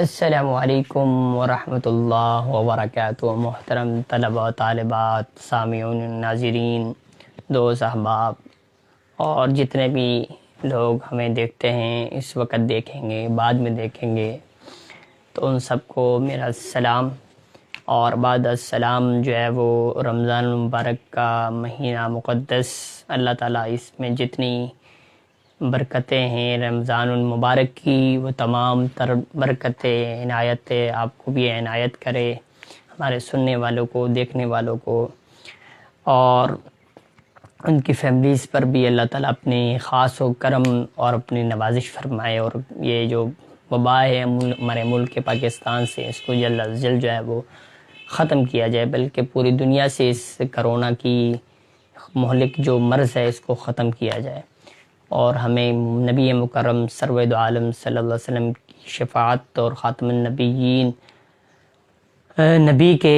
السلام علیکم ورحمۃ اللہ وبرکاتہ۔ محترم طلباء و طالبات، سامعین، ناظرین، دوست احباب اور جتنے بھی لوگ ہمیں دیکھتے ہیں، اس وقت دیکھیں گے، بعد میں دیکھیں گے، تو ان سب کو میرا سلام۔ اور بعد السلام جو ہے وہ رمضان المبارک کا مہینہ مقدس، اللہ تعالیٰ اس میں جتنی برکتیں ہیں رمضان المبارک کی، وہ تمام تر برکتیں عنایتیں آپ کو بھی عنایت کرے، ہمارے سننے والوں کو، دیکھنے والوں کو، اور ان کی فیملیز پر بھی اللہ تعالیٰ اپنے خاص و کرم اور اپنی نوازش فرمائے، اور یہ جو وبا ہے ہمارے ملک پاکستان سے، اس کو جلد از جلد جو ہے وہ ختم کیا جائے، بلکہ پوری دنیا سے اس کرونا کی مہلک جو مرض ہے اس کو ختم کیا جائے، اور ہمیں نبی مکرم سرور عالم صلی اللہ علیہ وسلم کی شفاعت اور خاتم النبیین نبی کے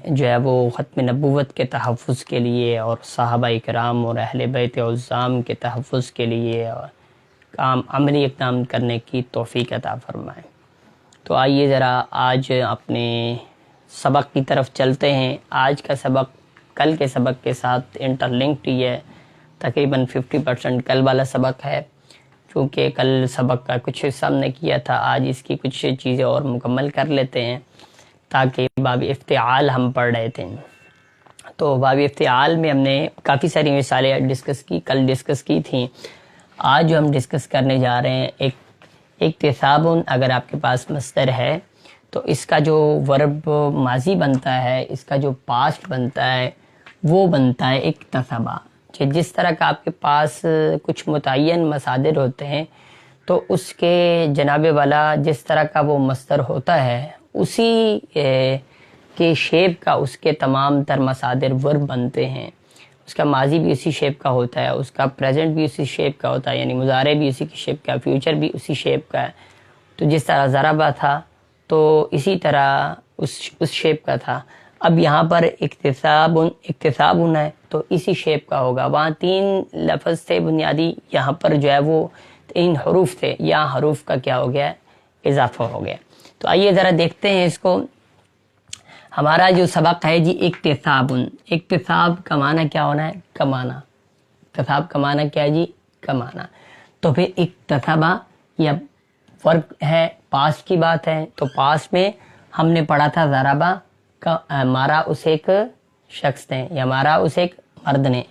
جو ہے وہ ختم نبوت کے تحفظ کے لیے، اور صحابہ کرام اور اہل بیت عظام کے تحفظ کے لیے اور عملی اقدام کرنے کی توفیق عطا فرمائے۔ تو آئیے ذرا آج اپنے سبق کی طرف چلتے ہیں۔ آج کا سبق کل کے سبق کے ساتھ انٹر لنکڈ ہی ہے، تقریباً 50% کل والا سبق ہے، چونکہ کل سبق کا کچھ حصہ ہم نے کیا تھا، آج اس کی کچھ چیزیں اور مکمل کر لیتے ہیں، تاکہ باب افتعال ہم پڑھ رہے تھے۔ تو باب افتعال میں ہم نے کافی ساری مثالیں کل ڈسکس کی تھیں۔ آج جو ہم ڈسکس کرنے جا رہے ہیں، ایک اکتسابٌ، اگر آپ کے پاس مصدر ہے تو اس کا جو ورب ماضی بنتا ہے، اس کا جو پاسٹ بنتا ہے، وہ بنتا ہے اکتسبہ۔ جس طرح کا آپ کے پاس کچھ متعین مصادر ہوتے ہیں، تو اس کے جناب والا جس طرح کا وہ مصدر ہوتا ہے، اسی کے شیپ کا اس کے تمام تر مصادر ورب بنتے ہیں۔ اس کا ماضی بھی اسی شیپ کا ہوتا ہے، اس کا پریزنٹ بھی اسی شیپ کا ہوتا ہے، یعنی مضارع بھی اسی کی شیپ کا، فیوچر بھی اسی شیپ کا ہے۔ تو جس طرح ضربہ تھا تو اسی طرح اس شیپ کا تھا۔ اب یہاں پر اکتسابٌ ہے تو اسی شیپ کا ہوگا۔ وہاں 3 لفظ تھے بنیادی، یہاں پر جو ہے وہ 3 حروف تھے، یہاں حروف کا کیا ہو گیا، اضافہ ہو گیا۔ تو آئیے ذرا دیکھتے ہیں اس کو۔ ہمارا جو سبق ہے جی اکتسابٌ، اکتساب کا معنی کیا ہونا ہے، کمانا۔ اکتساب کا معنی کیا ہے جی، کمانا۔ تو پھر اکتسبہ یا فرق ہے، پاسٹ کی بات ہے، تو پاسٹ میں ہم نے پڑھا تھا ضربہ، مارا اس ایک شخص نے یا مارا اس ایک مرد نے۔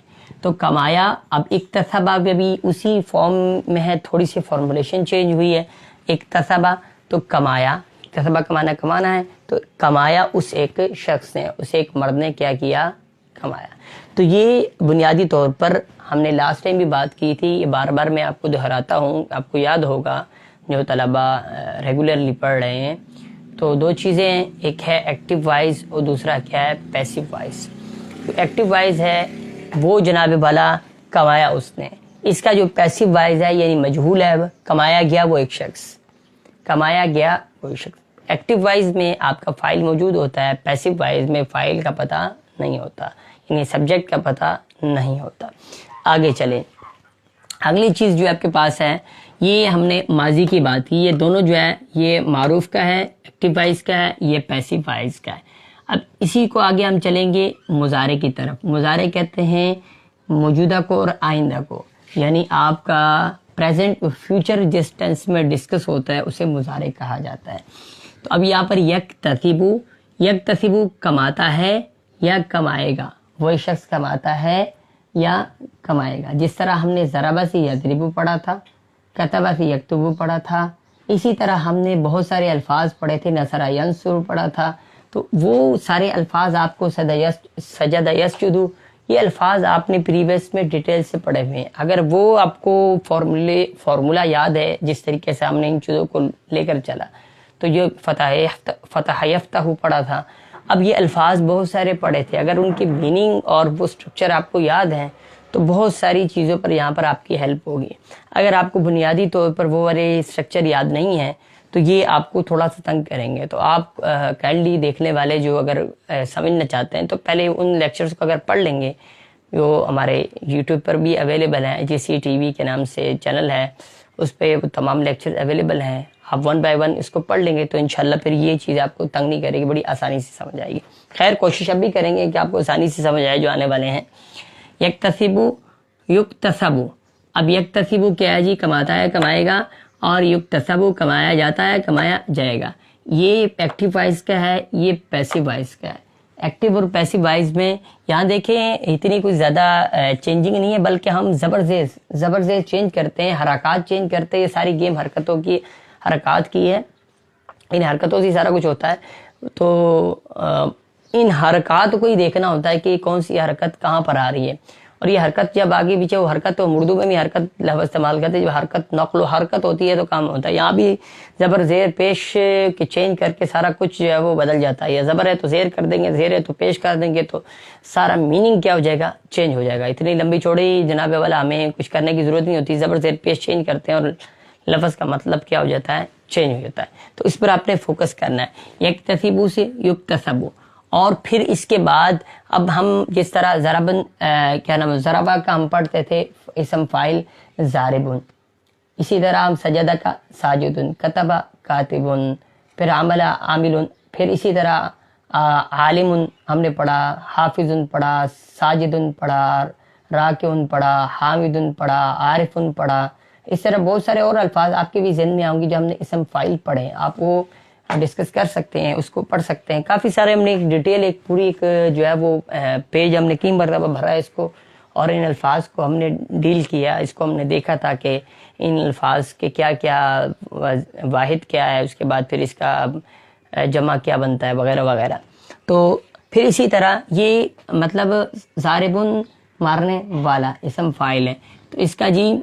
تو کمایا، اب اکتسبہ بھی اسی فارم میں ہے، تھوڑی سی فارمولیشن چینج ہوئی ہے۔ اکتسبہ تو کمایا، اکتسبہ کا معنی کمانا ہے، تو کمایا اس ایک شخص نے، اس ایک مرد نے کیا کیا، کمایا۔ تو یہ بنیادی طور پر ہم نے لاسٹ ٹائم بھی بات کی تھی، یہ بار بار میں آپ کو دہراتا ہوں، آپ کو یاد ہوگا جو طلبہ ریگولرلی پڑھ رہے ہیں۔ تو 2 چیزیں ہیں، ایک ہے ایکٹیو وائز اور دوسرا کیا ہے، پیسیو وائز۔ ایکٹیو وائز ہے وہ جناب والا کمایا اس نے، اس کا جو پیسیو وائز ہے یعنی مجہول ہے، کمایا گیا وہ ایک شخص، کمایا گیا وہ ایک شخص۔ ایکٹیو وائز میں آپ کا فائل موجود ہوتا ہے، پیسیو وائز میں فائل کا پتہ نہیں ہوتا، یعنی سبجیکٹ کا پتہ نہیں ہوتا۔ آگے چلیں، اگلی چیز جو آپ کے پاس ہے، یہ ہم نے ماضی کی بات کی، یہ دونوں جو ہے یہ معروف کا ہے، ایکٹیو وائز کا ہے، یہ پیسیو وائز کا ہے۔ اب اسی کو آگے ہم چلیں گے مضارع کی طرف۔ مضارع کہتے ہیں موجودہ کو اور آئندہ کو، یعنی آپ کا پریزنٹ فیوچر جس ٹینس میں ڈسکس ہوتا ہے اسے مضارع کہا جاتا ہے۔ تو اب یہاں پر یکتسبو کماتا ہے یا کمائے گا، وہی شخص کماتا ہے یا کمائے گا۔ جس طرح ہم نے ضربہ سے یضربو پڑھا تھا، کتبہ سے یکتبو پڑھا تھا، اسی طرح ہم نے بہت سارے الفاظ پڑھے تھے، نصر ینصر پڑھا تھا۔ تو وہ سارے الفاظ آپ کو سجد یسجد، یہ الفاظ آپ نے پریویس میں ڈیٹیل سے پڑھے ہوئے ہیں۔ اگر وہ آپ کو فارمولا یاد ہے جس طریقے سے ہم نے ان چیزوں کو لے کر چلا، تو یہ فتح یفتح پڑھا تھا۔ اب یہ الفاظ بہت سارے پڑھے تھے، اگر ان کی میننگ اور وہ اسٹرکچر آپ کو یاد ہیں تو بہت ساری چیزوں پر یہاں پر آپ کی ہیلپ ہوگی۔ اگر آپ کو بنیادی طور پر وہ والے اسٹرکچر یاد نہیں ہیں تو یہ آپ کو تھوڑا سا تنگ کریں گے۔ تو آپ کائنڈلی دیکھنے والے جو اگر سمجھنا چاہتے ہیں تو پہلے ان لیکچرز کو اگر پڑھ لیں گے، جو ہمارے یوٹیوب پر بھی اویلیبل ہیں، GC TV کے نام سے چینل ہے، اس پہ تمام لیکچر اویلیبل ہیں، آپ 1 بائی 1 اس کو پڑھ لیں گے تو انشاءاللہ پھر یہ چیز آپ کو تنگ نہیں کرے گی، بڑی آسانی سے سمجھ آئے گی۔ خیر کوشش اب بھی کریں گے کہ آپ کو آسانی سے سمجھ آئے جو آنے والے ہیں۔ یکتسبو یکتسبو، اب یکتسبو کیا ہے جی؟ کماتا ہے، کمائے گا، اور یکتسبو کمایا جاتا ہے، کمایا جائے گا۔ یہ ایکٹیو وائس کا ہے، یہ پیسیو وائس کا ہے۔ ایکٹیو اور پیسیو وائس میں یہاں دیکھیں اتنی کوئی زیادہ چینجنگ نہیں ہے، بلکہ ہم زبر چینج کرتے ہیں، حرکات چینج کرتے ہیں۔ یہ ساری گیم حرکات کی ہے، ان حرکتوں سے سارا کچھ ہوتا ہے۔ تو ان حرکات کو ہی دیکھنا ہوتا ہے کہ کون سی حرکت کہاں پر آ رہی ہے، اور یہ حرکت جب آگے پیچھے وہ حرکت، تو اردو میں بھی حرکت لفظ استعمال کرتے ہیں، جب حرکت نقل و حرکت ہوتی ہے تو کام ہوتا ہے۔ یہاں بھی زبر زیر پیش کے چینج کر کے سارا کچھ جو ہے وہ بدل جاتا ہے۔ یا زبر ہے تو زیر کر دیں گے، زیر ہے تو پیش کر دیں گے، تو سارا میننگ کیا ہو جائے گا؟ چینج ہو جائے گا۔ اتنی لمبی چوڑی جناب والا ہمیں کچھ کرنے کی ضرورت نہیں ہوتی، زبر زیر پیش چینج کرتے ہیں اور لفظ کا مطلب کیا ہو جاتا ہے؟ چینج ہو جاتا ہے۔ تو اس پر آپ نے فوکس کرنا ہے۔ یکتسبو سے یکتسبو، اور پھر اس کے بعد اب ہم جس طرح ضربن ضربہ کا ہم پڑھتے تھے اسم فاعل ضاربن، اسی طرح ہم سجدہ کا ساجدن، کتبہ کاتبن، پھر عمل عاملن، پھر اسی طرح عالم ہم نے پڑھا، حافظن پڑھا، ساجدن پڑھا، راکعن پڑھا، حامدن پڑھا، عارفن پڑھا۔ اس طرح بہت سارے اور الفاظ آپ کے بھی ذہن میں آؤں گی جو ہم نے اسم فاعل پڑھے، آپ وہ ڈسکس کر سکتے ہیں، اس کو پڑھ سکتے ہیں۔ کافی سارے ہم نے ایک ڈیٹیل، ایک پوری ایک جو ہے وہ پیج ہم نے 3 مرتبہ بھرا ہے اس کو، اور ان الفاظ کو ہم نے ڈیل کیا، اس کو ہم نے دیکھا تھا کہ ان الفاظ کے کیا کیا واحد کیا ہے، اس کے بعد پھر اس کا جمع کیا بنتا ہے وغیرہ وغیرہ۔ تو پھر اسی طرح یہ مطلب ضاربن مارنے والا اسم فاعل ہے، تو اس کا جی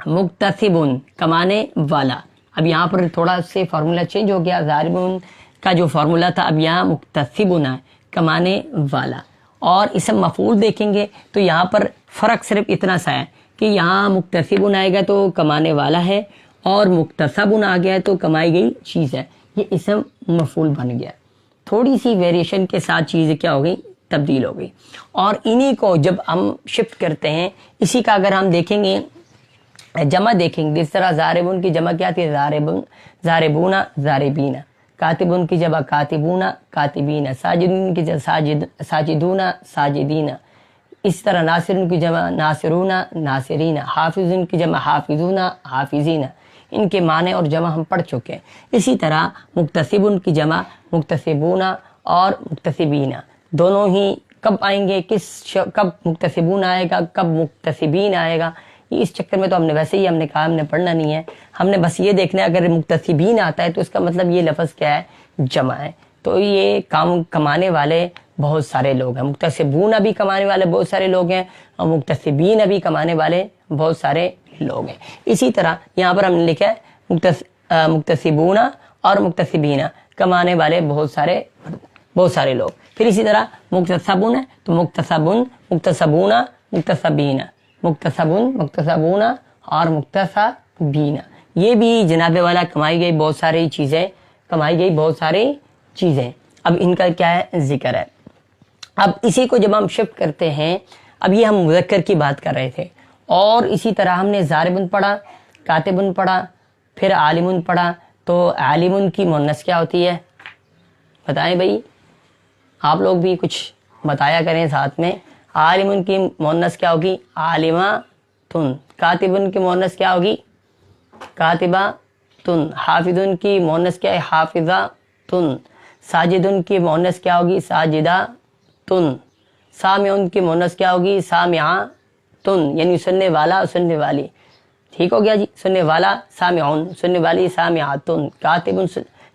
مکتسبن کمانے والا۔ اب یہاں پر تھوڑا سے فارمولا چینج ہو گیا، ضاربن کا جو فارمولا تھا اب یہاں مکتسبن ہے، کمانے والا۔ اور اسم مفعول دیکھیں گے تو یہاں پر فرق صرف اتنا سا ہے کہ یہاں مکتسبن آئے گا تو کمانے والا ہے، اور مکتسبن آ گیا تو کمائی گئی چیز ہے، یہ اسم مفعول بن گیا۔ تھوڑی سی ویریشن کے ساتھ چیزیں کیا ہو گئی؟ تبدیل ہو گئی۔ اور انہی کو جب ہم شفٹ کرتے ہیں، اسی کا اگر ہم دیکھیں گے جمع دیکھیں گے، جس طرح ضاربن کی جمع کیا تھی؟ ضاربون ضاربین، کاتبن کی جمع کاتبون کاتبین، ساجدن کی جمع ساجدون ساجدین، اس طرح ناصرن کی جمع ناصرون ناصرین، حافظن کی جمع حافظون حافظین۔ ان کے معنی اور جمع ہم پڑھ چکے ہیں۔ اسی طرح مکتسبن کی جمع مکتسبون اور مکتسبین، دونوں ہی کب آئیں گے؟ کب مکتسبون آئے گا، کب مکتسبین آئے گا؟ اس چکر میں تو ہم نے ویسے ہی ہم نے کہا ہم نے پڑھنا نہیں ہے، ہم نے بس یہ دیکھنا ہے اگر مکتسبین آتا ہے تو اس کا مطلب یہ لفظ کیا ہے؟ جمع ہے۔ تو یہ کمانے والے بہت سارے لوگ ہیں، مکتسبون بھی کمانے والے بہت سارے لوگ ہیں، اور مکتسبین بھی کمانے والے بہت سارے لوگ ہیں۔ اسی طرح یہاں پر ہم نے لکھا ہے مکتسبون اور مکتسبین، کمانے والے بہت سارے لوگ۔ پھر اسی طرح مکتسبن ہے تو مکتسبن، مکتسبون، مکتسبین، مکتسبن، مکتسبون اور مکتسبین، یہ بھی جناب والا کمائی گئی بہت ساری چیزیں۔ اب ان کا کیا ہے؟ ذکر ہے۔ اب اسی کو جب ہم شفٹ کرتے ہیں، اب یہ ہم مذکر کی بات کر رہے تھے، اور اسی طرح ہم نے ضاربن پڑھا، کاتبن پڑھا، پھر عالمن پڑھا، تو عالمن کی مؤنث کیا ہوتی ہے؟ بتائیں بھائی، آپ لوگ بھی کچھ بتایا کریں ساتھ میں۔ عالمن کی مؤنث کیا ہوگی؟ عالماتن۔ کاتبن کی مؤنث کیا ہوگی؟ کاتباتن۔ حافظن کی مؤنث کیا ہے؟ حافظاتن۔ ساجدن کی مؤنث کیا ہوگی؟ ساجداتن۔ سامعن کی مؤنث کیا ہوگی؟ سامعاتن، یعنی سننے والا اور سننے والی۔ ٹھیک ہو گیا جی، سننے والا سامعن، سننے والی سامعاتن، کاتبن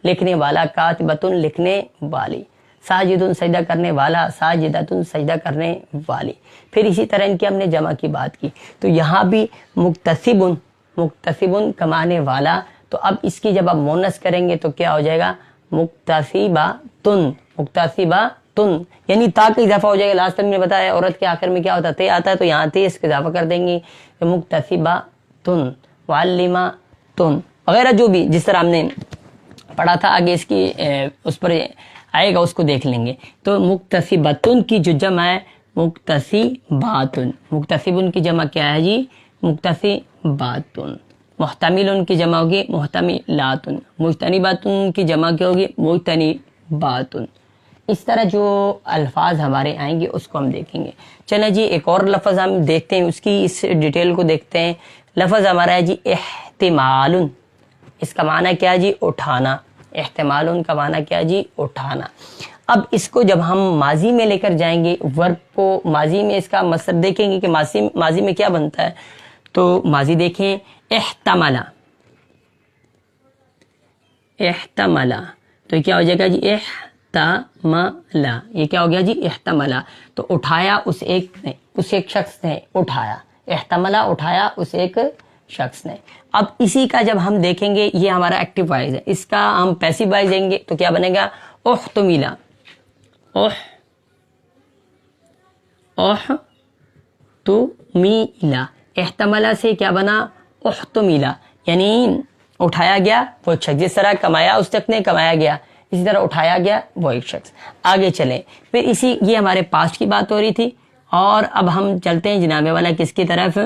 لکھنے والا، کاتبتن لکھنے والی، ساجدن سجدہ کرنے والا، ساجدتن سجدہ کرنے والی۔ پھر اسی طرح ان کی ہم نے جمع کی بات کی، تو یہاں بھی مکتسبن کمانے والا، تو اب اس کی جب آپ مؤنث کریں گے تو کیا ہو جائے گا؟ مکتسباتن، مکتسباتن، یعنی تا کا اضافہ ہو جائے گا۔ لاسٹ ٹائم نے بتایا عورت کے آخر میں کیا ہوتا ہے؟ تے آتا ہے، تو یہاں تے اس کا اضافہ کر دیں گے، مکتسباتن، معلماتن وغیرہ، جو بھی جس طرح ہم نے پڑھا تھا، آگے اس کی اس پر آئے گا، اس کو دیکھ لیں گے۔ تو مکتسباتن کی جو جمع ہے مکتسباتن، مکتسبن کی جمع کیا ہے جی؟ مکتسباتن، محتملن کی جمع ہوگی محتملاتن، مجتنباتن کی جمع کیا ہوگی مجتنباتن۔ اس طرح جو الفاظ ہمارے آئیں گے اس کو ہم دیکھیں گے۔ چلیں جی ایک اور لفظ ہم دیکھتے ہیں، اس کی اس ڈیٹیل کو دیکھتے ہیں۔ لفظ ہمارا ہے جی احتمال، اس کا معنی کیا ہے جی اٹھانا، احتمال کا معنی کیا ہے جی اٹھانا۔ اب اس کو جب ہم ماضی میں لے کر جائیں گے، ورب کو ماضی میں اس کا مصدر دیکھیں گے کہ ماضی میں کیا بنتا ہے، تو ماضی دیکھیں احتملا، احتملا تو کیا ہو جائے گا جی احتملا، یہ کیا ہو گیا جی احتملا، تو اٹھایا اس ایک شخص نے اٹھایا، احتملا اٹھایا اس ایک شخص نے۔ اب اسی کا جب ہم دیکھیں گے یہ ہمارا ایکٹیو وائز ہے، اس کا ہم پیسیو وائز دیں گے تو کیا بنے گا احتملا، احتملا، احتملا سے کیا بنا احتملا، یعنی اٹھایا گیا وہ ایک شخص، جس طرح کمایا اس شخص نے کمایا گیا، اسی طرح اٹھایا گیا وہ ایک شخص۔ آگے چلیں، پھر یہ ہمارے پاسٹ کی بات ہو رہی تھی، اور اب ہم چلتے ہیں جناب والا کس کی طرف،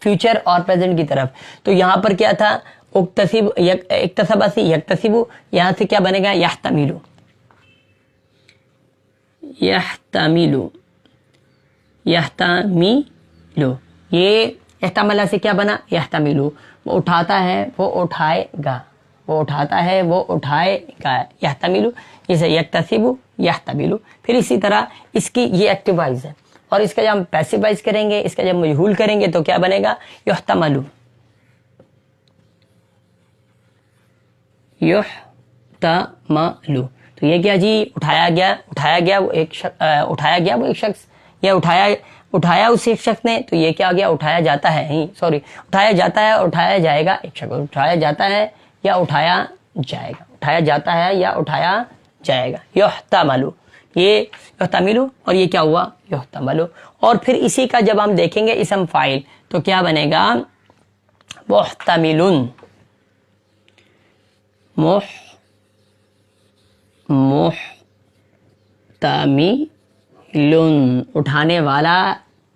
فیوچر اور پریزنٹ کی طرف۔ تو یہاں پر کیا تھا اکتسبہ سے یکتسبو، یہاں سے کیا بنے گا یحتملو، یحتملو، یحتملو، یہ احتملہ سے کیا بنا یحتملو، وہ اٹھاتا ہے وہ اٹھائے گا، وہ اٹھاتا ہے وہ اٹھائے گا، یحتملو، جیسے یکتسبو یحتملو۔ پھر اسی طرح اس کی یہ ایکٹیو وائز ہے، اور اس کا جب ہم پیسیو وائز کریں گے، اس کا جب مجہول کریں گے تو کیا بنے گا یحتملو، یحتملو۔ تو یہ کیا جی اٹھایا گیا وہ ایک شخص، یا اٹھایا اس ایک شخص نے، تو یہ کیا گیا اٹھایا جاتا ہے، اٹھایا جاتا ہے، اٹھایا جائے گا ایک شخص، اٹھایا جاتا ہے یا اٹھایا جائے گا، اٹھایا جاتا ہے یا اٹھایا جائے گا، یحتملو، یہ یحتملو، اور یہ کیا ہوا یحتملو۔ اور پھر اسی کا جب ہم دیکھیں گے اسم فاعل تو کیا بنے گا محتملن، محتملن، اٹھانے والا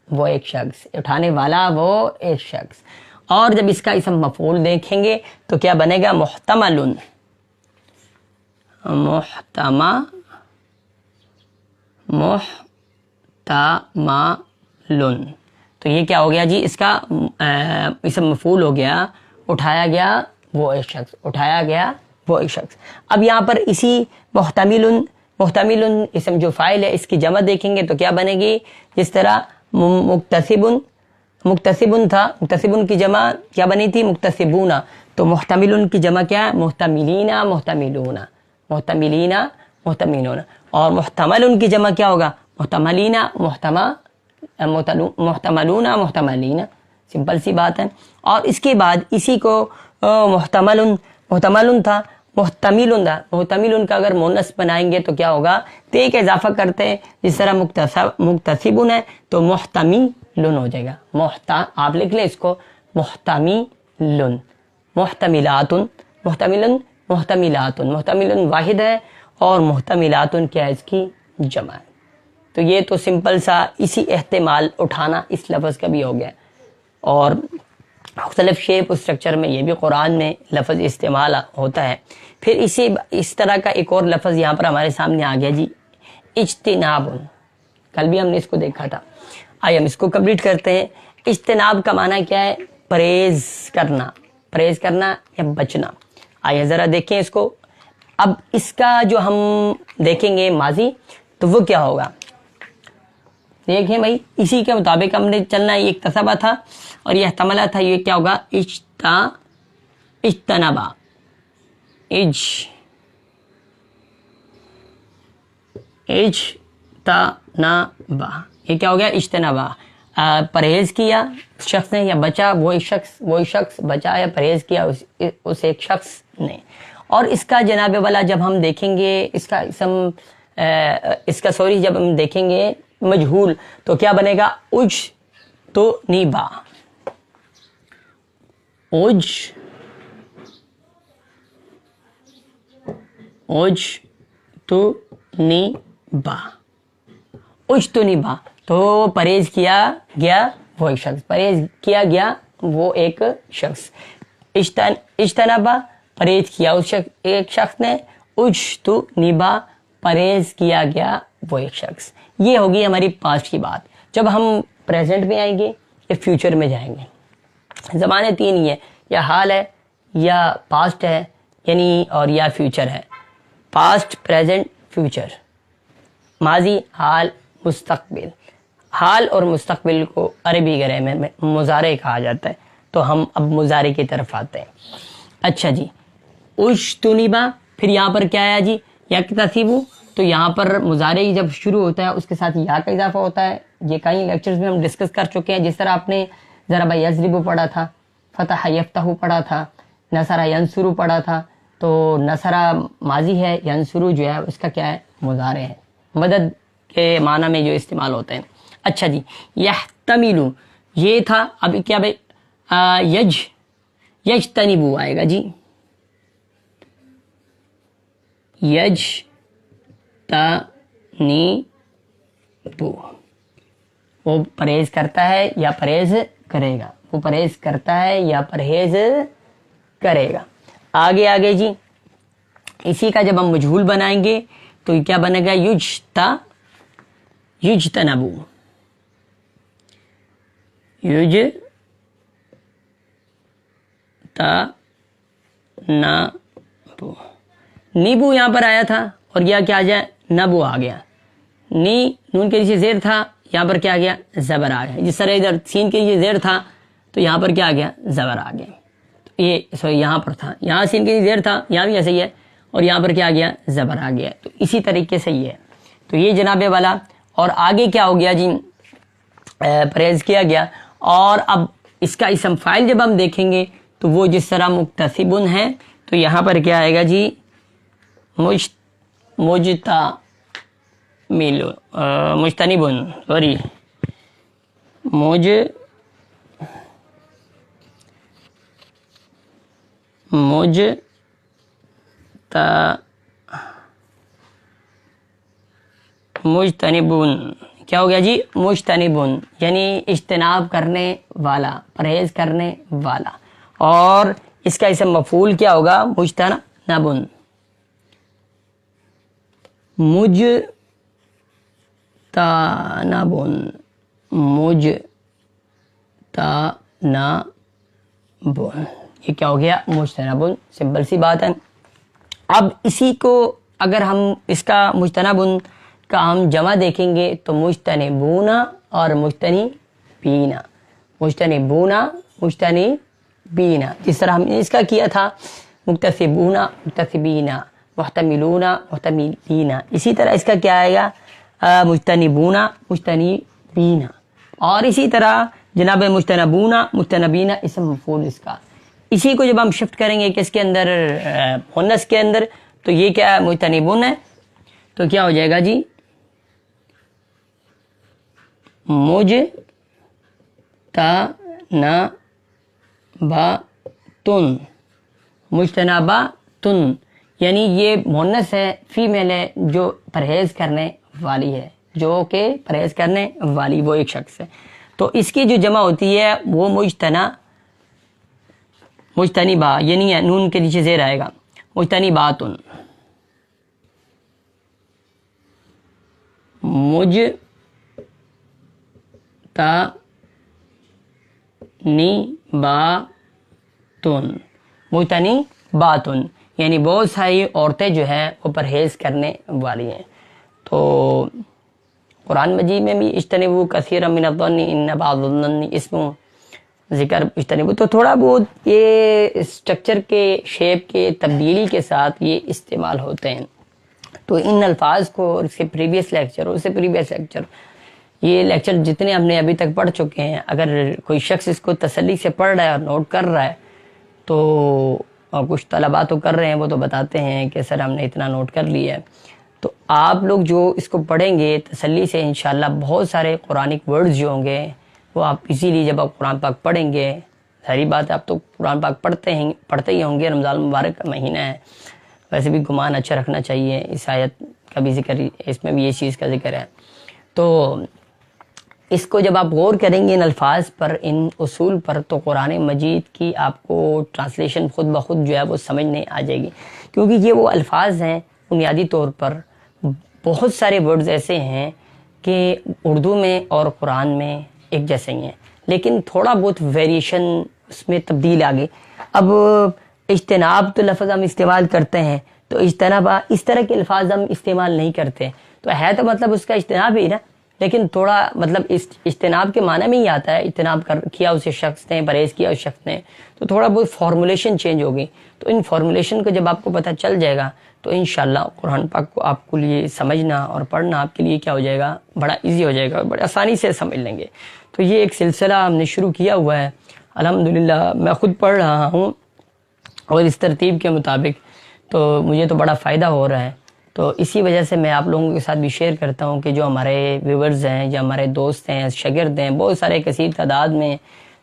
وہ ایک شخص، اٹھانے والا وہ ایک شخص۔ اور جب اس کا اسم مفعول دیکھیں گے تو کیا بنے گا محتملن، محتملن۔ تو یہ کیا ہو گیا جی اس کا اسم مفعول ہو گیا، اٹھایا گیا وہ ایک شخص، اٹھایا گیا وہ ایک شخص۔ اب یہاں پر اسی محتملن اسم جو فاعل ہے اس کی جمع دیکھیں گے تو کیا بنے گی، جس طرح مکتسبن تھا، مکتسبن کی جمع کیا بنی تھی مکتسبون، تو محتملن کی جمع کیا ہے محتملین محتملون، محتملین محتملون۔ اور محتملن کی جمع کیا ہوگا محتملین محتملون محتملین، سمپل سی بات ہے۔ اور اس کے بعد اسی کو محتملن تھا، محتملن کا اگر مونس بنائیں گے تو کیا ہوگا تے کا اضافہ کرتے ہیں، جس طرح مکتسبن ہے تو محتملن ہو جائے گا، آپ لکھ لیں اس کو محتملن، محتملاتن، محتملن واحد ہے، اور محتملاتن کیا ہے اس کی جمع ہے۔ تو یہ تو سمپل سا اسی احتمال اٹھانا اس لفظ کا بھی ہو گیا۔ اور مختلف شیپ اسٹرکچر میں یہ بھی قرآن میں لفظ استعمال ہوتا ہے۔ پھر اس طرح کا ایک اور لفظ یہاں پر ہمارے سامنے آ گیا جی اجتناب، کل بھی ہم نے اس کو دیکھا تھا، آئیے ہم اس کو کمپلیٹ کرتے ہیں۔ اجتناب کا معنی کیا ہے پرہیز کرنا یا بچنا۔ آئیے ذرا دیکھیں اس کو۔ اب اس کا جو ہم دیکھیں گے ماضی تو وہ کیا ہوگا، دیکھیں بھائی اسی کے مطابق ہم نے چلنا ہے، یہ اکتسبہ تھا اور یہ احتملہ تھا، یہ کیا ہوگا اجتنبا، یہ کیا ہو گیا اجتنبا، پرہیز کیا شخص نے یا بچا وہ ایک شخص بچا یا پرہیز کیا اس ایک شخص نے۔ اور اس کا جناب والا جب ہم دیکھیں گے جب ہم دیکھیں گے مجہول تو کیا بنے گا اجتنبا، اجتنبا، تو پرہیز کیا گیا وہ ایک شخص، پرہیز کیا گیا وہ ایک شخص. اجتنبا پرہیز کیا اس ایک شخص نے, اجتنبا پرہیز کیا گیا وہ ایک شخص. یہ ہوگی ہماری پاسٹ کی بات. جب ہم پریزنٹ میں آئیں گے یا فیوچر میں جائیں گے, زمانے تین ہی ہیں, یا حال ہے یا پاسٹ ہے یعنی اور یا فیوچر ہے. پاسٹ, پریزنٹ, فیوچر, ماضی, حال, مستقبل. حال اور مستقبل کو عربی گرامر میں مضارع کہا جاتا ہے. تو ہم اب مضارع کی طرف آتے ہیں. اچھا جی, اجتنبا, پھر یہاں پر کیا آیا جی, یکتسبو. تو یہاں پر مضارع جب شروع ہوتا ہے اس کے ساتھ یا کا اضافہ ہوتا ہے. یہ کئی لیکچرز میں ہم ڈسکس کر چکے ہیں. جس طرح آپ نے ضرب یضرب پڑھا تھا, فتح یفتح پڑھا تھا, نصر ینصر پڑھا تھا. تو نصر ماضی ہے, ینصر جو ہے اس کا کیا ہے, مضارع ہے, مدد کے معنی میں جو استعمال ہوتے ہیں. اچھا جی, یحتمل یہ تھا. اب کیا بھائی, یجتنبو آئے گا جی, یجتنبو. وہ پرہیز کرتا ہے یا پرہیز کرے گا, وہ پرہیز کرتا ہے یا پرہیز کرے گا. آگے آگے جی, اسی کا جب ہم مجہول بنائیں گے تو کیا بنے گا, یجتنبو. یجتنبو. نیبو یہاں پر آیا تھا اور یہ کیا آ جائے, نبو آ گیا. نی نون کے نیچے زیر تھا, یہاں پر کیا آ گیا, زبر آ گیا. جس طرح ادھر سین کے نیچے زیر تھا تو یہاں پر کیا آ گیا, زبر آ گیا. یہ یہاں پر تھا, یہاں سین کے نیچے زیر تھا, یہاں بھی ایسے ہی ہے, اور یہاں پر کیا آ گیا, زبر آ گیا. تو اسی طریقے سے یہ ہے. تو یہ جناب والا. اور آگے کیا ہو گیا جی, پرہیز کیا گیا. اور اب اس کا اسم فاعل جب ہم دیکھیں گے تو وہ جس طرح مکتسبن ہے تو یہاں پر کیا آئے گا جی, مجتنبن, سوری, مجتنبن. کیا ہو گیا جی, مجتنبن یعنی اجتناب کرنے والا, پرہیز کرنے والا. اور اس کا اسم مفعول کیا ہوگا, مجتنبن. مجتنبن, مجتنبن, یہ کیا ہو گیا, مجتنبن. سمپل سی بات ہے. اب اسی کو اگر ہم اس کا مجتنبن کا ہم جمع دیکھیں گے تو مجتنبون اور مجتنبین, مجتنبون, مجتنبین. جس طرح ہم نے اس کا کیا تھا, مکتسبون, مکتسبین, محتملون, محتملین. اسی طرح اس کا کیا آئے گا, مجتنبون, مجتنبین. اور اسی طرح جناب مجتنبون, مجتنبین اسم مفعول اس کا. اسی کو جب ہم شفٹ کریں گے کس کے اندر, مؤنث کے اندر, تو یہ کیا ہے, مجتنبون ہے. تو کیا ہو جائے گا جی, مجتنباتن, مجتنباتن. یعنی یہ مؤنث ہے, فیمیل ہے, جو پرہیز کرنے والی ہے, جو کہ پرہیز کرنے والی وہ ایک شخص ہے. تو اس کی جو جمع ہوتی ہے وہ مجتنبہ یعنی نون کے نیچے زیر آئے گا, مجتنباتن. مجتنباتن یعنی بہت ساری عورتیں جو ہیں وہ پرہیز کرنے والی ہیں. تو قرآن مجید میں بھی اجتنبوا کثیرا من الظن ان بعض الظن اسم, ذکر اجتنبوا. تو تھوڑا بہت یہ اسٹرکچر کے شیپ کے تبدیلی کے ساتھ یہ استعمال ہوتے ہیں. تو ان الفاظ کو, اور اس کے پریویس لیکچر اور اس سے پریویس لیکچر, یہ لیکچر جتنے ہم نے ابھی تک پڑھ چکے ہیں, اگر کوئی شخص اس کو تسلی سے پڑھ رہا ہے اور نوٹ کر رہا ہے تو, اور کچھ طلباء تو کر رہے ہیں, وہ تو بتاتے ہیں کہ سر ہم نے اتنا نوٹ کر لیا ہے. تو آپ لوگ جو اس کو پڑھیں گے تسلی سے انشاءاللہ بہت سارے قرآنک ورڈز جو ہوں گے وہ آپ اسی لیے جب آپ قرآن پاک پڑھیں گے, ظاہری بات ہے آپ تو قرآن پاک پڑھتے ہی ہوں گے, رمضان المبارک کا مہینہ ہے, ویسے بھی گمان اچھا رکھنا چاہیے. اس آیت کا بھی ذکر, اس میں بھی یہ چیز کا ذکر ہے. تو اس کو جب آپ غور کریں گے ان الفاظ پر، ان اصول پر، تو قرآن مجید کی آپ کو ٹرانسلیشن خود بخود جو ہے وہ سمجھ نہیں آ جائے گی، کیونکہ یہ وہ الفاظ ہیں بنیادی طور پر بہت سارے ورڈز ایسے ہیں کہ اردو میں اور قرآن میں ایک جیسے ہی ہیں، لیکن تھوڑا بہت ویریشن اس میں تبدیل آ گئی۔ اب اجتناب تو لفظ ہم استعمال کرتے ہیں، تو اجتناب اس طرح کے الفاظ ہم استعمال نہیں کرتے، تو ہے تو مطلب اس کا اجتناب ہی نا، لیکن تھوڑا مطلب اس اجتناب کے معنی میں ہی آتا ہے، اجتناب کیا اس شخص نے، پرہیز کیا اس شخص نے، تو تھوڑا بہت فارمولیشن چینج ہوگی۔ تو ان فارمولیشن کو جب آپ کو پتہ چل جائے گا تو انشاءاللہ قرآن پاک کو آپ کو لیے سمجھنا اور پڑھنا آپ کے لیے کیا ہو جائے گا، بڑا ایزی ہو جائے گا، بڑے آسانی سے سمجھ لیں گے۔ تو یہ ایک سلسلہ ہم نے شروع کیا ہوا ہے، الحمدللہ میں خود پڑھ رہا ہوں اور اس ترتیب کے مطابق، تو مجھے تو بڑا فائدہ ہو رہا ہے۔ تو اسی وجہ سے میں آپ لوگوں کے ساتھ بھی شیئر کرتا ہوں کہ جو ہمارے ویورز ہیں یا ہمارے دوست ہیں، شاگرد ہیں، بہت سارے کثیر تعداد میں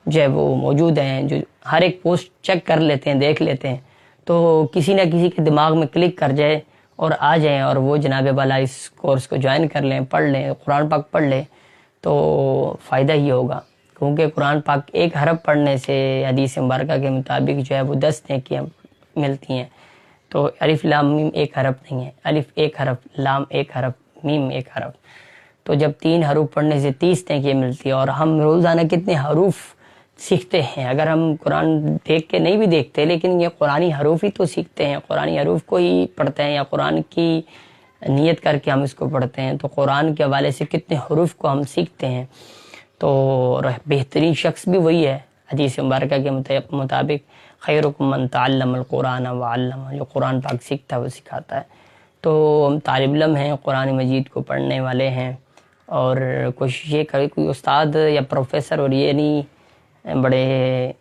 جو ہے وہ موجود ہیں، جو ہر ایک پوسٹ چیک کر لیتے ہیں، دیکھ لیتے ہیں، تو کسی نہ کسی کے دماغ میں کلک کر جائے اور آ جائیں اور وہ جناب والا اس کورس کو جوائن کر لیں، پڑھ لیں، قرآن پاک پڑھ لیں، تو فائدہ ہی ہوگا، کیونکہ قرآن پاک ایک حرف پڑھنے سے حدیث مبارکہ کے مطابق جو ہے وہ 10 نیکیاں ملتی ہیں۔ تو الف لام میم ایک حرف نہیں ہے، الف ایک حرف، لام ایک حرف، میم ایک حرف، تو جب 3 حروف پڑھنے سے 30 نیکیاں ملتی ہیں، اور ہم روزانہ کتنے حروف سیکھتے ہیں، اگر ہم قرآن دیکھ کے نہیں بھی دیکھتے لیکن یہ قرآنی حروف ہی تو سیکھتے ہیں، قرآنی حروف کو ہی پڑھتے ہیں، یا قرآن کی نیت کر کے ہم اس کو پڑھتے ہیں، تو قرآن کے حوالے سے کتنے حروف کو ہم سیکھتے ہیں۔ تو بہترین شخص بھی وہی ہے، حدیث مبارکہ کے مطابق خیرکم من تعلم القرآن وعلمہ، جو قرآن پاک سیکھتا ہے وہ سکھاتا ہے۔ تو ہم طالب علم ہیں، قرآن مجید کو پڑھنے والے ہیں، اور کوشش یہ کرے کوئی استاد یا پروفیسر، اور یہ نہیں بڑے،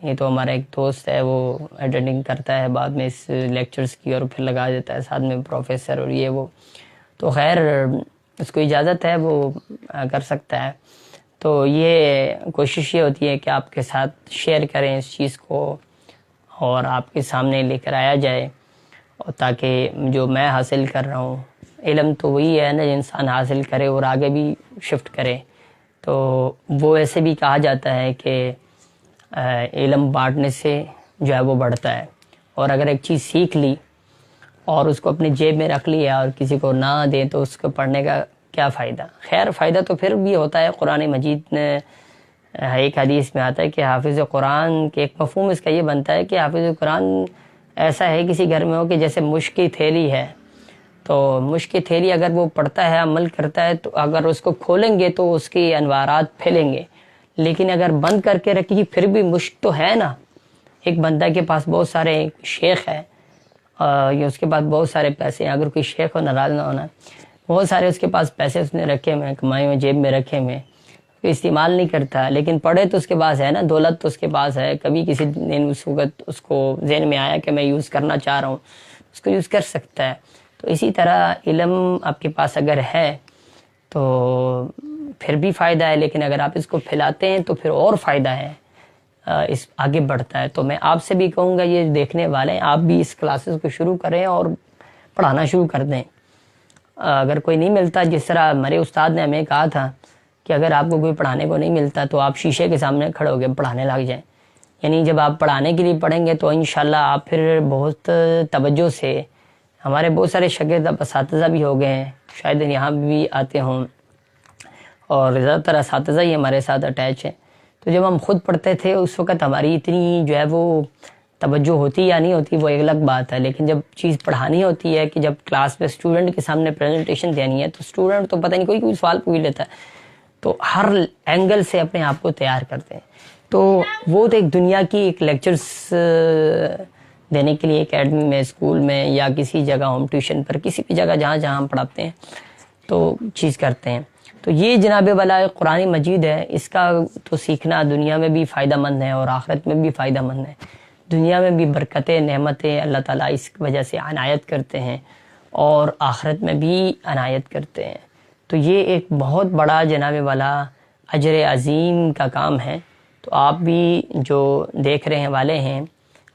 یہ تو ہمارا ایک دوست ہے وہ ایڈیٹنگ کرتا ہے بعد میں اس لیکچرز کی، اور پھر لگا دیتا ہے ساتھ میں پروفیسر اور یہ وہ، تو خیر اس کو اجازت ہے وہ کر سکتا ہے۔ تو یہ کوشش یہ ہوتی ہے کہ آپ کے ساتھ شیئر کریں اس چیز کو اور آپ کے سامنے لے کر آیا جائے، اور تاکہ جو میں حاصل کر رہا ہوں، علم تو وہی ہے نا جو انسان حاصل کرے اور آگے بھی شفٹ کرے، تو وہ ایسے بھی کہا جاتا ہے کہ علم بانٹنے سے جو ہے وہ بڑھتا ہے، اور اگر ایک چیز سیکھ لی اور اس کو اپنے جیب میں رکھ لیا اور کسی کو نہ دیں تو اس کو پڑھنے کا کیا فائدہ؟ خیر فائدہ تو پھر بھی ہوتا ہے۔ قرآن مجید نے ایک حدیث میں آتا ہے کہ حافظ قرآن کے ایک مفہوم اس کا یہ بنتا ہے کہ حافظ قرآن ایسا ہے کسی گھر میں ہو کہ جیسے مشک کی تھیلی ہے، تو مشک کی تھیلی اگر وہ پڑھتا ہے، عمل کرتا ہے، تو اگر اس کو کھولیں گے تو اس کی انوارات پھیلیں گے، لیکن اگر بند کر کے رکھی پھر بھی مشک تو ہے نا۔ ایک بندہ کے پاس بہت سارے شیخ ہے، یا اس کے پاس بہت سارے پیسے ہیں، اگر کوئی شیخ ہو ناراض نہ ہونا، بہت سارے اس کے پاس پیسے اس نے رکھے ہوئے، کمائے ہوئے، جیب میں رکھے ہوئے، استعمال نہیں کرتا، لیکن پڑھے تو اس کے پاس ہے نا، دولت تو اس کے پاس ہے، کبھی کسی دن اس وقت اس کو ذہن میں آیا کہ میں یوز کرنا چاہ رہا ہوں، اس کو یوز کر سکتا ہے۔ تو اسی طرح علم آپ کے پاس اگر ہے تو پھر بھی فائدہ ہے، لیکن اگر آپ اس کو پھیلاتے ہیں تو پھر اور فائدہ ہے، اس آگے بڑھتا ہے۔ تو میں آپ سے بھی کہوں گا، یہ دیکھنے والے ہیں، آپ بھی اس کلاسز کو شروع کریں اور پڑھانا شروع کر دیں۔ اگر کوئی نہیں ملتا، جس طرح ہمارے استاد نے ہمیں کہا تھا کہ اگر آپ کو کوئی پڑھانے کو نہیں ملتا تو آپ شیشے کے سامنے کھڑے ہو کے پڑھانے لگ جائیں، یعنی جب آپ پڑھانے کے لیے پڑھیں گے تو انشاءاللہ آپ پھر بہت توجہ سے، ہمارے بہت سارے شاگرد اساتذہ بھی ہو گئے ہیں، شاید یہاں بھی آتے ہوں، اور زیادہ تر اساتذہ ہی ہمارے ساتھ اٹیچ ہیں۔ تو جب ہم خود پڑھتے تھے اس وقت ہماری اتنی جو ہے وہ توجہ ہوتی یا نہیں ہوتی وہ ایک الگ بات ہے، لیکن جب چیز پڑھانی ہوتی ہے کہ جب کلاس میں اسٹوڈنٹ کے سامنے پریزنٹیشن دینی ہے، تو اسٹوڈنٹ تو پتہ نہیں کوئی سوال پوچھ لیتا ہے، تو ہر اینگل سے اپنے آپ کو تیار کرتے ہیں۔ تو وہ تو ایک دنیا کی ایک لیکچرز دینے کے لیے اکیڈمی میں، اسکول میں، یا کسی جگہ ہوم ٹیوشن پر، کسی بھی جگہ جہاں جہاں ہم پڑھاتے ہیں تو چیز کرتے ہیں۔ تو یہ جناب والا قرآن مجید ہے، اس کا تو سیکھنا دنیا میں بھی فائدہ مند ہے اور آخرت میں بھی فائدہ مند ہے۔ دنیا میں بھی برکتیں، نعمتیں اللہ تعالیٰ اس وجہ سے عنایت کرتے ہیں، اور آخرت میں بھی عنایت کرتے ہیں۔ تو یہ ایک بہت بڑا جناب والا اجر عظیم کا کام ہے۔ تو آپ بھی جو دیکھ رہے والے ہیں،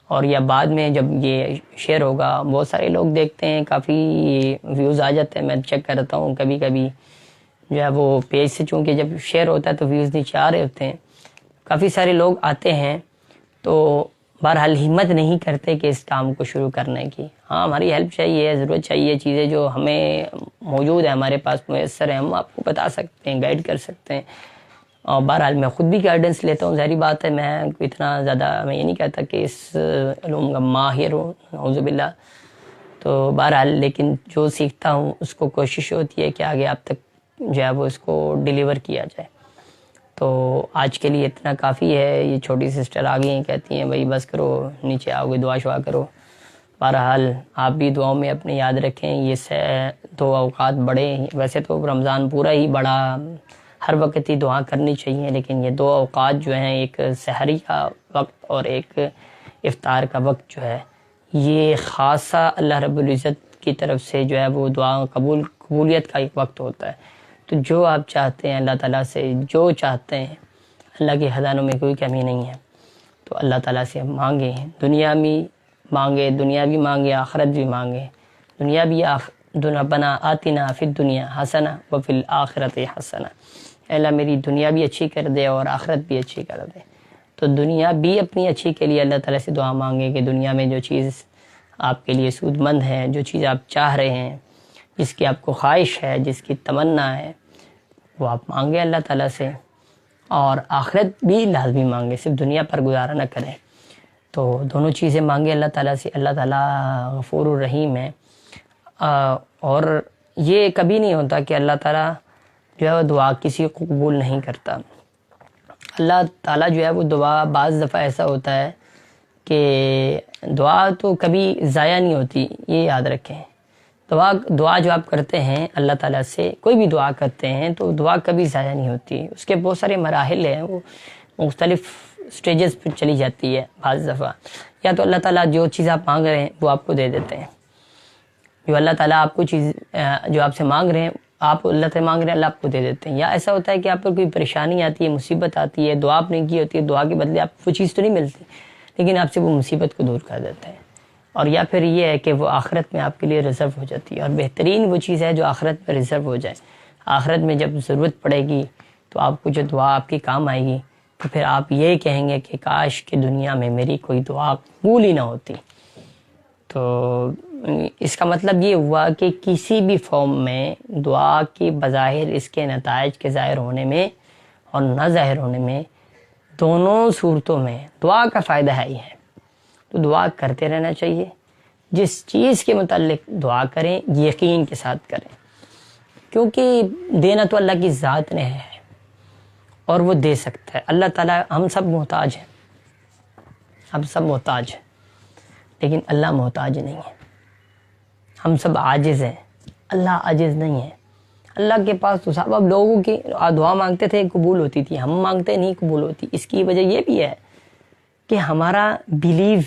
اور یا بعد میں جب یہ شیئر ہوگا، بہت سارے لوگ دیکھتے ہیں، کافی ویوز آ جاتے ہیں، میں چیک کرتا ہوں، کبھی کبھی جو ہے وہ پیج سے چونکہ جب شیئر ہوتا ہے تو ویوز نیچے آ رہے ہوتے ہیں، کافی سارے لوگ آتے ہیں، تو بہرحال ہمت نہیں کرتے کہ اس کام کو شروع کرنے کی. ہاں ہماری ہیلپ چاہیے، ضرورت چاہیے، چیزیں جو ہمیں موجود ہیں ہمارے پاس میسر ہیں، ہم آپ کو بتا سکتے ہیں، گائیڈ کر سکتے ہیں. اور بہرحال میں خود بھی گائیڈنس لیتا ہوں، ظاہری بات ہے میں اتنا زیادہ میں یہ نہیں کہتا کہ اس علوم کا ماہر ہوں، نعوذ باللہ. تو بہرحال لیکن جو سیکھتا ہوں اس کو کوشش ہوتی ہے کہ آگے آپ تک جو ہے وہ اس کو ڈیلیور کیا جائے. تو آج کے لیے اتنا کافی ہے. یہ چھوٹی سسٹر آ گئی ہیں، کہتی ہیں بھائی بس کرو، نیچے آؤ گے دعا شعا کرو. بہرحال آپ بھی دعاؤں میں اپنے یاد رکھیں. یہ 2 اوقات بڑے، ویسے تو رمضان پورا ہی بڑا، ہر وقت ہی دعا کرنی چاہیے، لیکن یہ 2 اوقات جو ہیں، ایک سحری کا وقت اور ایک افطار کا وقت جو ہے، یہ خاصا اللہ رب العزت کی طرف سے جو ہے وہ دعا قبولیت کا ایک وقت ہوتا ہے. تو جو آپ چاہتے ہیں اللہ تعالیٰ سے، جو چاہتے ہیں، اللہ کے خزانوں میں کوئی کمی نہیں ہے. تو اللہ تعالیٰ سے مانگیں، دنیا بھی مانگے، آخرت بھی مانگے. دنیا بھی ربنا آتنا فی الدنیا حسنہ وفی الآخرۃ حسنہ. اللہ میری دنیا بھی اچھی کر دے اور آخرت بھی اچھی کر دے. تو دنیا بھی اپنی اچھی کے لیے اللہ تعالیٰ سے دعا مانگے کہ دنیا میں جو چیز آپ کے لیے سود مند ہے، جو چیز آپ چاہ رہے ہیں، جس کی آپ کو خواہش ہے، جس کی تمنا ہے، وہ آپ مانگیں اللہ تعالیٰ سے. اور آخرت بھی لازمی مانگے، صرف دنیا پر گزارا نہ کریں. تو دونوں چیزیں مانگیں اللہ تعالیٰ سے. اللہ تعالیٰ غفور الرحیم ہے. اور یہ کبھی نہیں ہوتا کہ اللہ تعالیٰ جو ہے وہ دعا کسی کو قبول نہیں کرتا. اللہ تعالیٰ جو ہے وہ دعا بعض دفعہ ایسا ہوتا ہے کہ دعا تو کبھی ضائع نہیں ہوتی، یہ یاد رکھیں. دعا جو آپ کرتے ہیں اللہ تعالیٰ سے، کوئی بھی دعا کرتے ہیں تو دعا کبھی ضائع نہیں ہوتی. اس کے بہت سارے مراحل ہیں، وہ مختلف سٹیجز پر چلی جاتی ہے. بعض دفعہ یا تو اللہ تعالیٰ جو چیز آپ مانگ رہے ہیں وہ آپ کو دے دیتے ہیں. جو اللہ تعالیٰ آپ کو چیز جو آپ سے مانگ رہے ہیں، آپ اللہ سے مانگ رہے ہیں، اللہ آپ کو دے دیتے ہیں. یا ایسا ہوتا ہے کہ آپ پر کوئی پریشانی آتی ہے، مصیبت آتی ہے، دعا آپ نے کی ہوتی ہے، دعا کے بدلے آپ وہ چیز تو نہیں ملتی، لیکن آپ سے وہ مصیبت کو دور کر دیتے ہیں. اور یا پھر یہ ہے کہ وہ آخرت میں آپ کے لیے ریزرو ہو جاتی ہے. اور بہترین وہ چیز ہے جو آخرت میں ریزرو ہو جائے. آخرت میں جب ضرورت پڑے گی تو آپ کو جو دعا آپ کی کام آئے گی، تو پھر آپ یہ کہیں گے کہ کاش کہ دنیا میں میری کوئی دعا قبول ہی نہ ہوتی. تو اس کا مطلب یہ ہوا کہ کسی بھی فارم میں دعا کی بظاہر اس کے نتائج کے ظاہر ہونے میں اور نہ ظاہر ہونے میں، دونوں صورتوں میں دعا کا فائدہ ہے ہی ہے. تو دعا کرتے رہنا چاہیے. جس چیز کے متعلق دعا کریں یقین کے ساتھ کریں، کیونکہ دینا تو اللہ کی ذات نے ہے اور وہ دے سکتا ہے. اللہ تعالیٰ، ہم سب محتاج ہیں، ہم سب محتاج ہیں، لیکن اللہ محتاج نہیں ہے. ہم سب عاجز ہیں، اللہ عاجز نہیں ہے. اللہ کے پاس تو صاحب اب لوگوں کی دعا مانگتے تھے قبول ہوتی تھی، ہم مانگتے نہیں قبول ہوتی. اس کی وجہ یہ بھی ہے کہ ہمارا بیلیو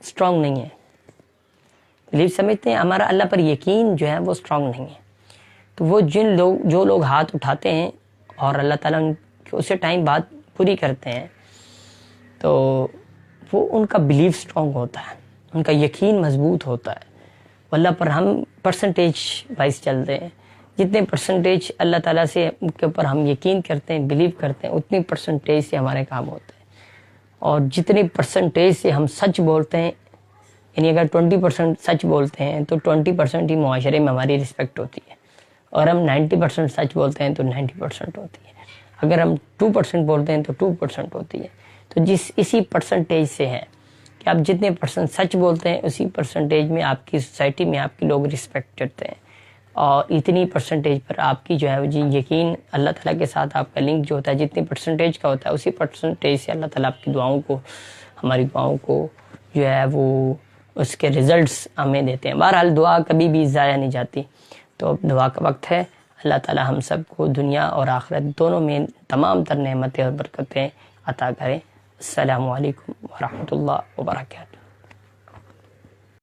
اسٹرانگ نہیں ہے. بیلیو سمجھتے ہیں، ہمارا اللہ پر یقین جو ہے وہ اسٹرانگ نہیں ہے. تو وہ جو لوگ ہاتھ اٹھاتے ہیں اور اللہ تعالیٰ اسے ٹائم بعد پوری کرتے ہیں، تو وہ ان کا بیلیو اسٹرانگ ہوتا ہے، ان کا یقین مضبوط ہوتا ہے. اللہ پر ہم پرسنٹیج وائز چلتے ہیں. جتنے پرسنٹیج اللہ تعالیٰ سے کے اوپر ہم یقین کرتے ہیں، بیلیو کرتے ہیں، اتنی پرسنٹیج سے ہمارے کام ہوتے ہیں. اور جتنی پرسنٹیج سے ہم سچ بولتے ہیں، یعنی اگر 20% سچ بولتے ہیں تو 20% ہی معاشرے میں ہماری رسپیکٹ ہوتی ہے. اور ہم 90% سچ بولتے ہیں تو 90% ہوتی ہے. اگر ہم 2% بولتے ہیں تو 2% ہوتی ہے. تو اسی پرسنٹیج سے ہے کہ آپ جتنے % سچ بولتے ہیں اسی پرسنٹیج میں آپ کی سوسائٹی میں آپ کے لوگ رسپیکٹ کرتے ہیں. اور اتنی پرسنٹیج پر آپ کی جو ہے جی یقین اللہ تعالیٰ کے ساتھ آپ کا لنک جو ہوتا ہے جتنی پرسنٹیج کا ہوتا ہے، اسی پرسنٹیج سے اللہ تعالیٰ آپ کی دعاؤں کو، ہماری دعاؤں کو جو ہے وہ اس کے ریزلٹس ہمیں دیتے ہیں. بہرحال دعا کبھی بھی ضائع نہیں جاتی. تو اب دعا کا وقت ہے. اللہ تعالیٰ ہم سب کو دنیا اور آخرت دونوں میں تمام تر نعمتیں اور برکتیں عطا کریں. السلام علیکم ورحمۃ اللہ وبرکاتہ.